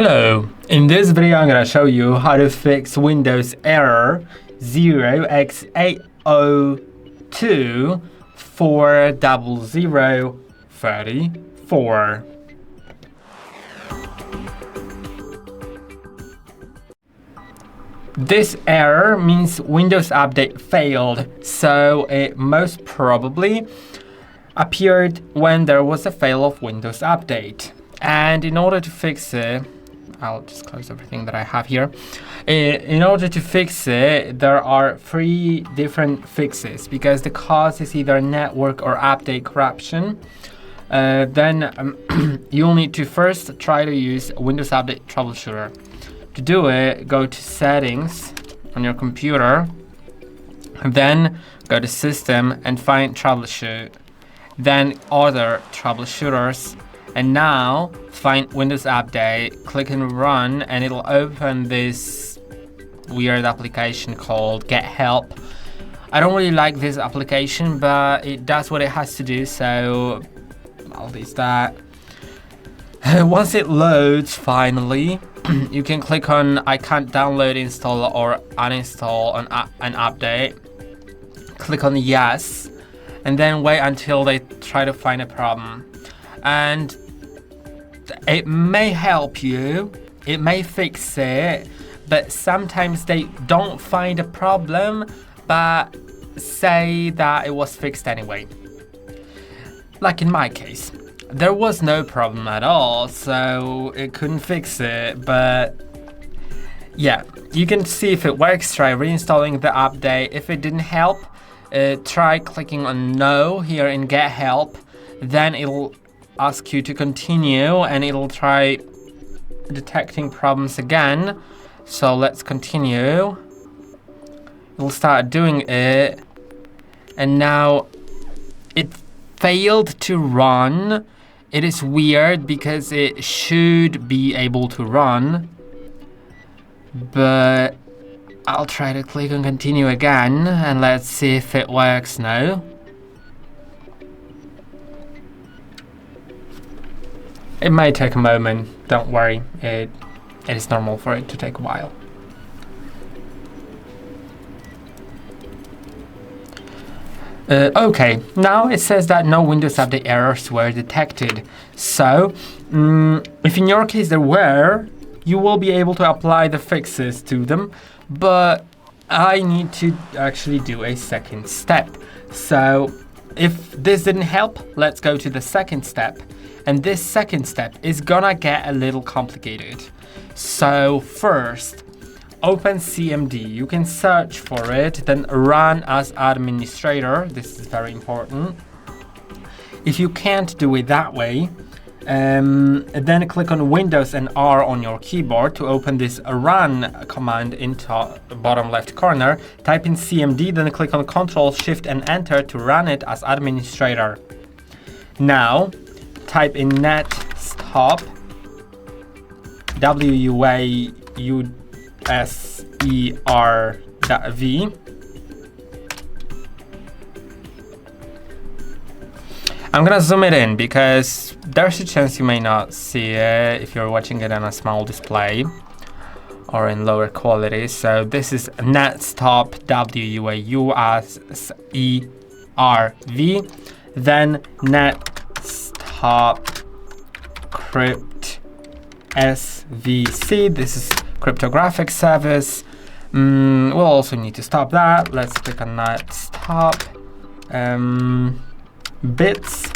Hello, in this video I'm going to show you how to fix Windows error 0x8020034. This error means Windows Update failed, so it most probably appeared when there was a fail of Windows Update. And in order to fix it, I'll just close everything that I have here. In order to fix it, there are 3 different fixes because the cause is either network or update corruption. Then you'll need to first try to use Windows Update Troubleshooter. To do it, go to Settings on your computer, then go to System and find Troubleshoot, then Other Troubleshooters, and now find Windows Update, click and Run, and it'll open this weird application called Get Help. I don't really like this application, but it does what it has to do, so I'll use that. Once it loads finally, you can click on I can't download, install, or uninstall an update. Click on yes, and then wait until they try to find a problem. And it may help you, it may fix it, but sometimes they don't find a problem, but say that it was fixed anyway. Like in my case, there was no problem at all, so it couldn't fix it, but yeah, you can see if it works, try reinstalling the update. If it didn't help, try clicking on no here in Get Help, then it'll ask you to continue and it'll try detecting problems again. So let's continue. It'll start doing it, and now it failed to run. It is weird because it should be able to run, but I'll try to click on continue again and let's see if it works now. It may take a moment, don't worry, it is normal for it to take a while. Okay, now it says that no Windows Update errors were detected. So, if in your case there were, you will be able to apply the fixes to them, but I need to actually do a second step. So, if this didn't help, let's go to the second step. And this second step is gonna get a little complicated. So first, open CMD. You can search for it, then run as administrator. This is very important. If you can't do it that way, then click on Windows and R on your keyboard to open this run command in bottom left corner. Type in CMD, then click on Ctrl, Shift and Enter to run it as administrator. Now, type in netstop WAUSER.V. I'm gonna zoom it in because there's a chance you may not see it if you're watching it on a small display or in lower quality. So this is netstop WAUSERV, then netstop crypt SVC. This is cryptographic service. We'll also need to stop that. Let's click on netstop bits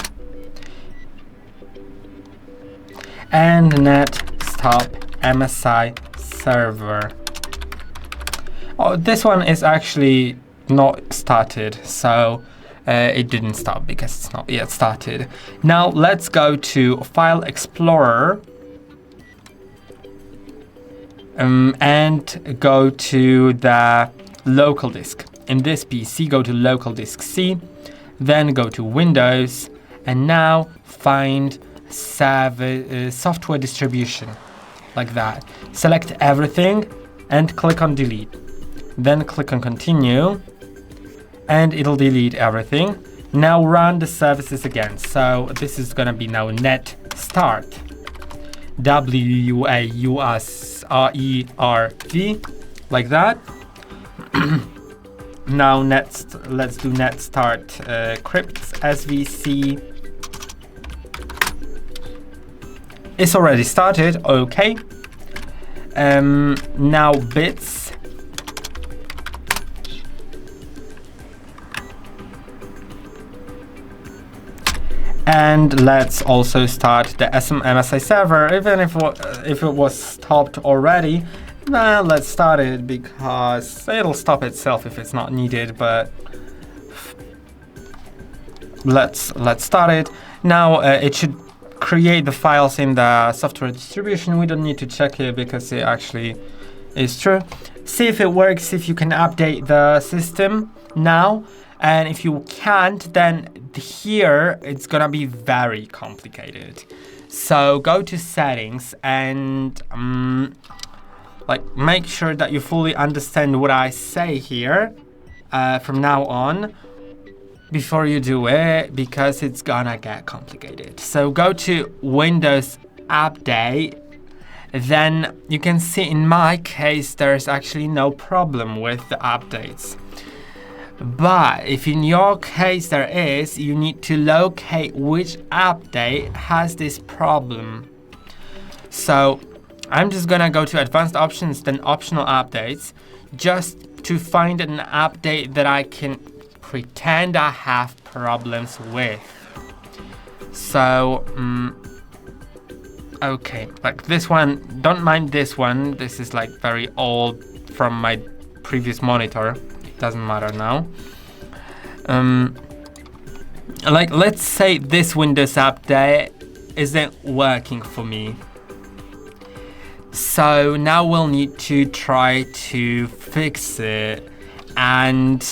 and netstop MSI server. Oh, this one is actually not started, so it didn't stop because it's not yet started. Now let's go to File Explorer and go to the local disk. In this PC, go to local disk C, then go to Windows, and now find software distribution, like that. Select everything and click on delete. Then click on continue, and it'll delete everything. Now run the services again. So this is gonna be now net start. WAUSRERV, like that. Now let's do net start crypts svc. It's already started. Okay. Now bits. And let's also start the MSI server, even if it was stopped already. Well, let's start it because it'll stop itself if it's not needed, but let's start it. Now it should create the files in the software distribution. We don't need to check it because it actually is true. See if it works, if you can update the system now. And if you can't, then here it's gonna be very complicated. So go to settings and make sure that you fully understand what I say here from now on before you do it, because it's gonna get complicated. So go to Windows Update. Then you can see in my case there's actually no problem with the updates. But if in your case there is, you need to locate which update has this problem. So I'm just gonna go to advanced options, then optional updates, just to find an update that I can pretend I have problems with. So, okay, like this one, don't mind this one. This is like very old from my previous monitor. Doesn't matter now. Let's say this Windows update isn't working for me. So now we'll need to try to fix it. And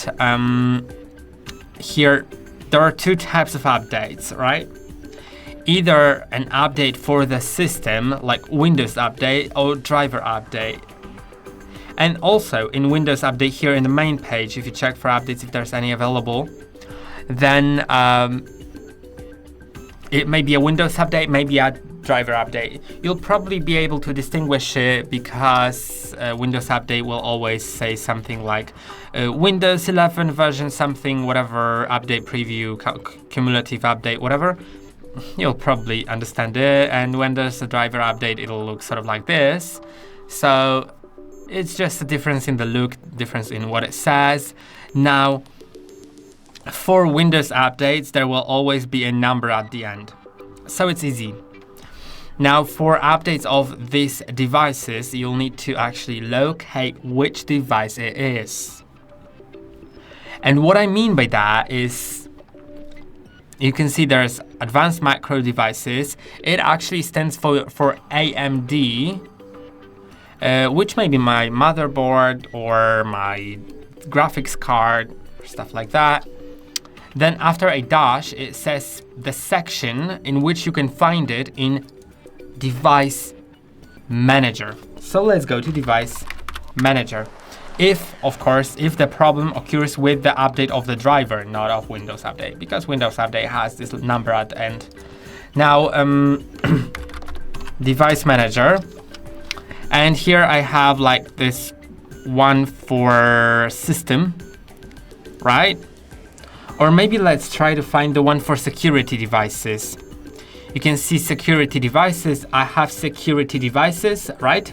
here there are two types of updates, right? Either an update for the system, like Windows Update, or driver update. And also in Windows Update here in the main page, if you check for updates, if there's any available, then it may be a Windows Update, maybe a driver update. You'll probably be able to distinguish it because Windows Update will always say something like Windows 11 version something, whatever, update preview, cumulative update, whatever. You'll probably understand it. And when there's a driver update, it'll look sort of like this. So it's just a difference in the look, difference in what it says. Now, for Windows updates, there will always be a number at the end. So it's easy. Now, for updates of these devices, you'll need to actually locate which device it is. And what I mean by that is, you can see there's advanced macro devices. It actually stands for AMD, which may be my motherboard or my graphics card, stuff like that. Then after a dash, it says the section in which you can find it in Device Manager. So let's go to Device Manager. If, of course, if the problem occurs with the update of the driver, not of Windows Update, because Windows Update has this number at the end. Now, Device Manager. And here I have like this one for system, right? Or maybe let's try to find the one for security devices. You can see security devices. I have security devices, right?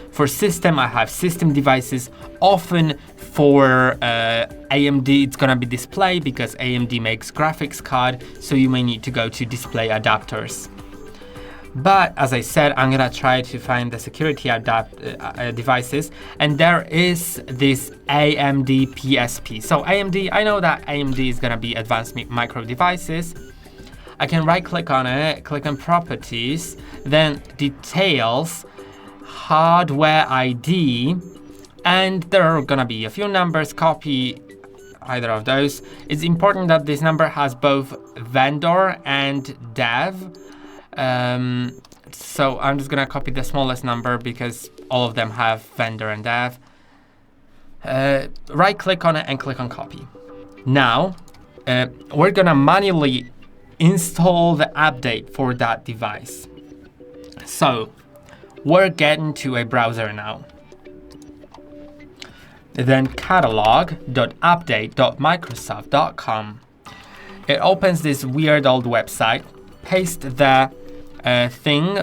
For system, I have system devices. Often for AMD, it's gonna be display because AMD makes graphics card. So you may need to go to display adapters. But as I said, I'm gonna try to find the security devices, and there is this AMD PSP. So AMD, I know that AMD is gonna be advanced micro devices. I can right click on it, click on properties, then details, hardware ID, and there are gonna be a few numbers. Copy either of those. It's important that this number has both vendor and dev. So I'm just gonna copy the smallest number because all of them have vendor and dev. Right click on it and click on copy. Now, we're gonna manually install the update for that device. So we're getting to a browser now. Then catalog.update.microsoft.com. It opens this weird old website, paste the thing,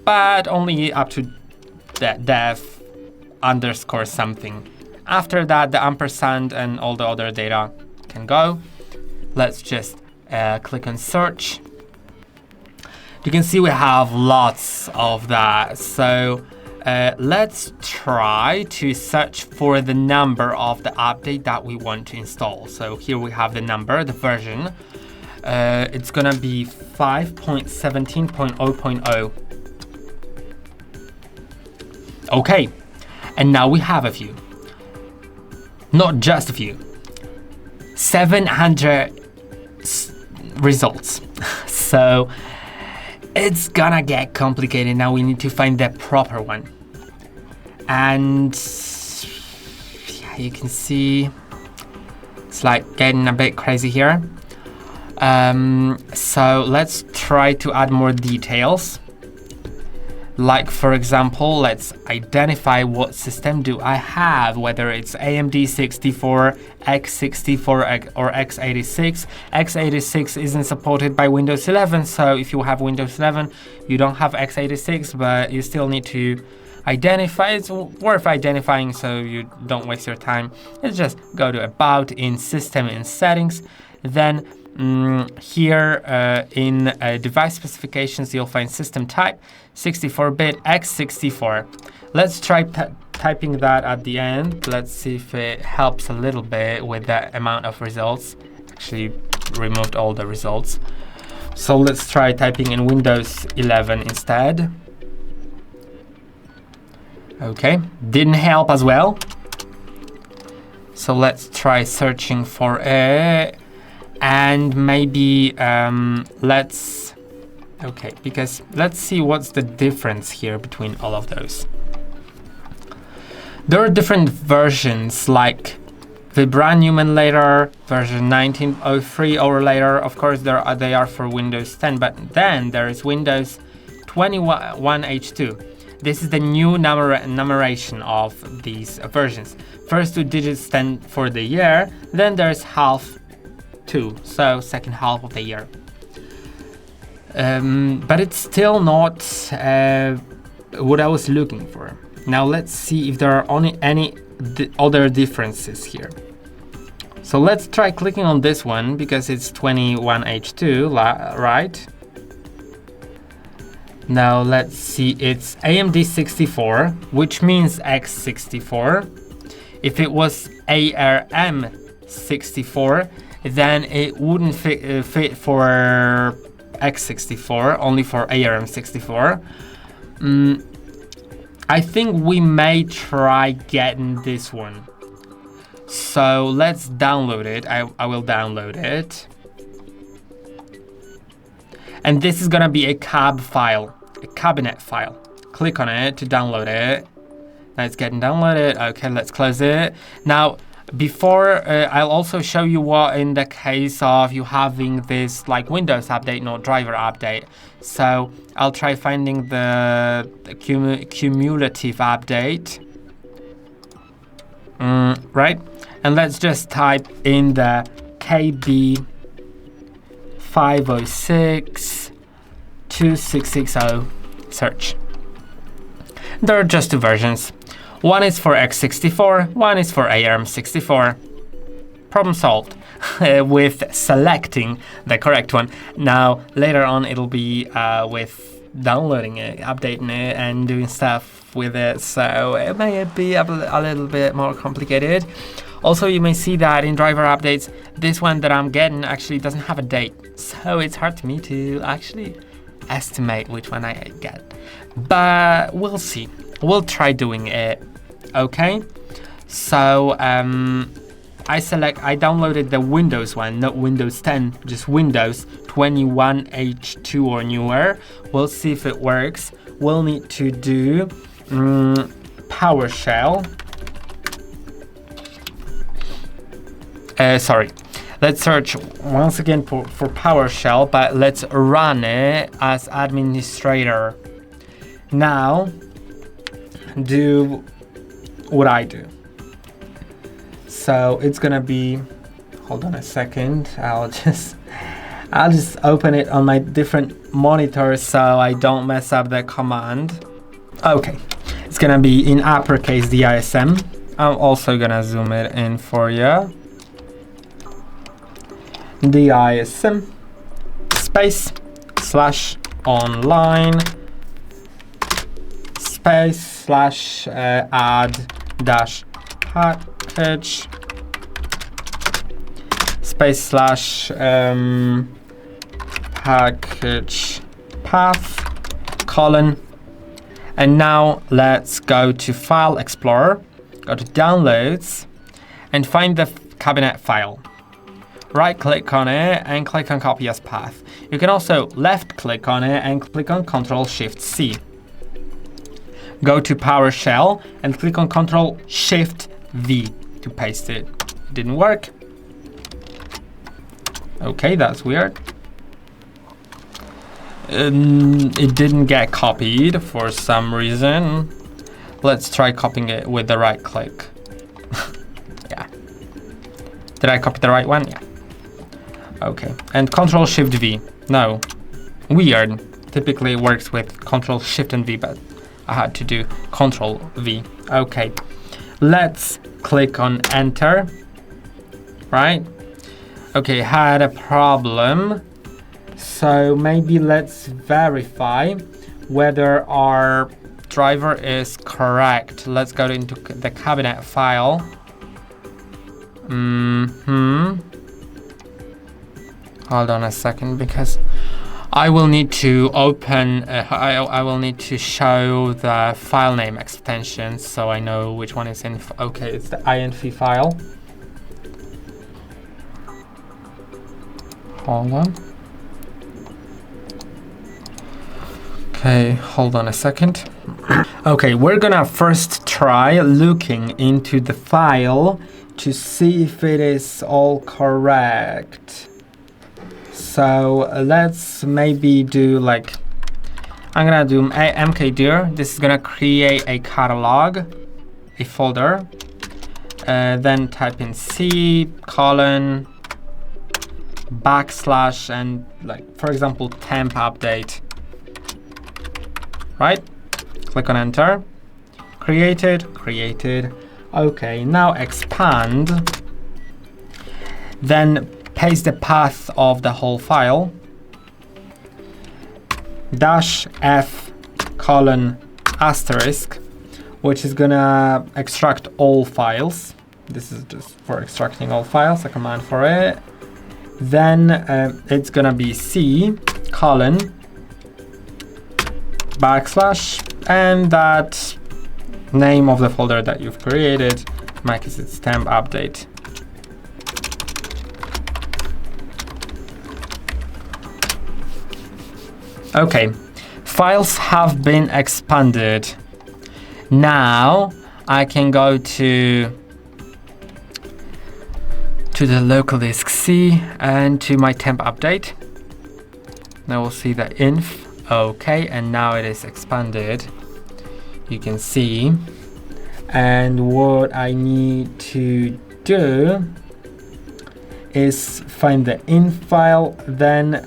but only up to the dev underscore something. After that, the ampersand and all the other data can go. Let's just click on search. You can see we have lots of that. So let's try to search for the number of the update that we want to install. So here we have the number, the version. It's gonna be 5.17.0.0. Okay, and now we have a few. Not just a few. 700 results. So it's gonna get complicated. Now we need to find the proper one. And yeah, you can see it's like getting a bit crazy here. So let's try to add more details. Like, for example, let's identify what system do I have, whether it's AMD 64, X64, or X86. X86 isn't supported by Windows 11, so if you have Windows 11, you don't have X86, but you still need to identify. It's worth identifying so you don't waste your time. Let's just go to About, in System, in Settings, then here in device specifications, you'll find system type 64-bit X64. Let's try typing that at the end. Let's see if it helps a little bit with the amount of results. Actually removed all the results. So let's try typing in Windows 11 instead. Okay, didn't help as well. So let's try searching for it. And maybe let's see what's the difference here between all of those. There are different versions, like the brand new later, version 1903 or later. Of course, they are for Windows 10, but then there is Windows 21H2. This is the new numeration of these versions. First two digits stand for the year, then there's half 2, so second half of the year. But it's still not what I was looking for. Now let's see if there are any other differences here. So let's try clicking on this one because it's 21H2, right? Now let's see, it's AMD 64, which means X64. If it was ARM 64, then it wouldn't fit for X64, only for ARM 64. I think we may try getting this one. So let's download it. I will download it. And this is gonna be a cab file, a cabinet file. Click on it to download it. Now it's getting downloaded. Okay, let's close it. Now, before, I'll also show you what in the case of you having this like Windows update, not driver update. So I'll try finding the cumulative update. Right? And let's just type in the KB 5062660 search. There are just two versions. One is for X64, one is for ARM64. Problem solved with selecting the correct one. Now, later on, it'll be with downloading it, updating it, and doing stuff with it. So it may be a little bit more complicated. Also, you may see that in driver updates, this one that I'm getting actually doesn't have a date. So it's hard to me to actually estimate which one I get. But we'll see. We'll try doing it. Okay, so I downloaded the Windows one, not Windows 10, just Windows 21H2 or newer. We'll see if it works. We'll need to do PowerShell. Let's search once again for PowerShell, but let's run it as administrator. Now, do what I do. So it's gonna be, hold on a second, I'll just open it on my different monitors so I don't mess up the command. Okay, it's gonna be in uppercase DISM. I'm also gonna zoom it in for you. DISM space /online space /add dash package space /package path colon. And now let's go to File Explorer, go to Downloads, and find the cabinet file. Right click on it and click on Copy as Path. You can also left click on it and click on Ctrl-Shift-C. Go to PowerShell and click on Ctrl-Shift-V to paste it. It didn't work. Okay, that's weird. It didn't get copied for some reason. Let's try copying it with the right click. Yeah. Did I copy the right one? Yeah. Okay. And Ctrl-Shift-V. No. Weird. Typically it works with Ctrl-Shift and V, but I had to do Ctrl-V. Okay. Let's click on Enter. Right? Okay, had a problem. So maybe let's verify whether our driver is correct. Let's go into the cabinet file. Hold on a second, because I will need to open, I will need to show the file name extension so I know which one is in. Okay, it's the inf file. Hold on. Okay, hold on a second. Okay, we're gonna first try looking into the file to see if it is all correct. So let's maybe do like, I'm gonna do mkdir. This is gonna create a catalog, a folder. Then type in C:\/ and like, for example, temp update. Right? Click on Enter. Created. Okay, now expand. Then paste the path of the whole file. -f:***, which is gonna extract all files. This is just for extracting all files, a command for it. Then it's gonna be C:\\, and that name of the folder that you've created. In my case, it's temp update. Okay, files have been expanded. Now I can go to the local disk C and to my temp update. Now we'll see the inf. Okay, and now it is expanded. You can see. And what I need to do is find the inf file, then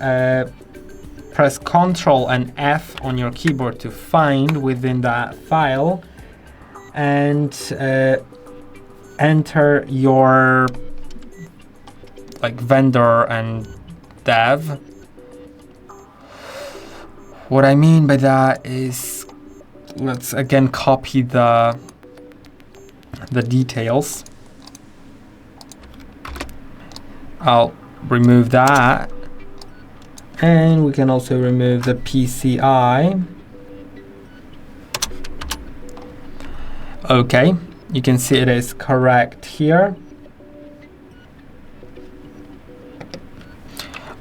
press Ctrl and F on your keyboard to find within that file, and enter your like vendor and dev. What I mean by that is, let's again copy the details. I'll remove that, and we can also remove the PCI. Okay, you can see it is correct here.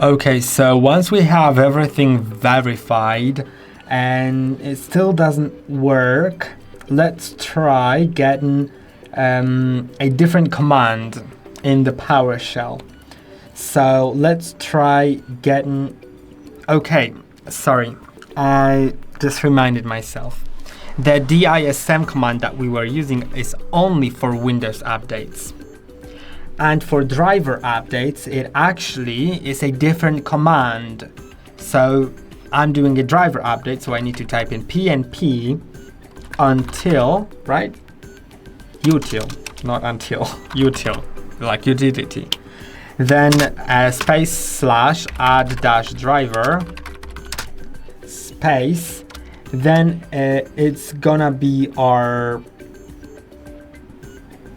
Okay, so once we have everything verified and it still doesn't work, let's try getting a different command in the PowerShell. So let's try getting, okay, sorry, I just reminded myself. The dism command that we were using is only for Windows updates. And for driver updates, it actually is a different command. So I'm doing a driver update, so I need to type in pnp until, right? util, not until, util, like utility. Then space / add - driver space. Then it's gonna be our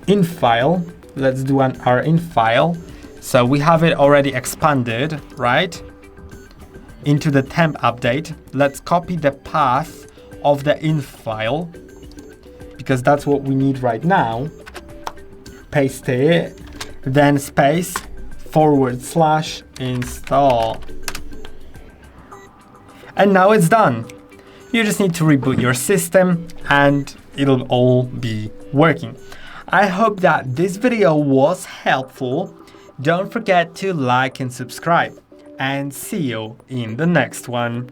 in file. Let's do our in file. So we have it already expanded, right? Into the temp update. Let's copy the path of the in file because that's what we need right now. Paste it, then space / install. And now it's done. You just need to reboot your system and it'll all be working. I hope that this video was helpful. Don't forget to like and subscribe, and see you in the next one.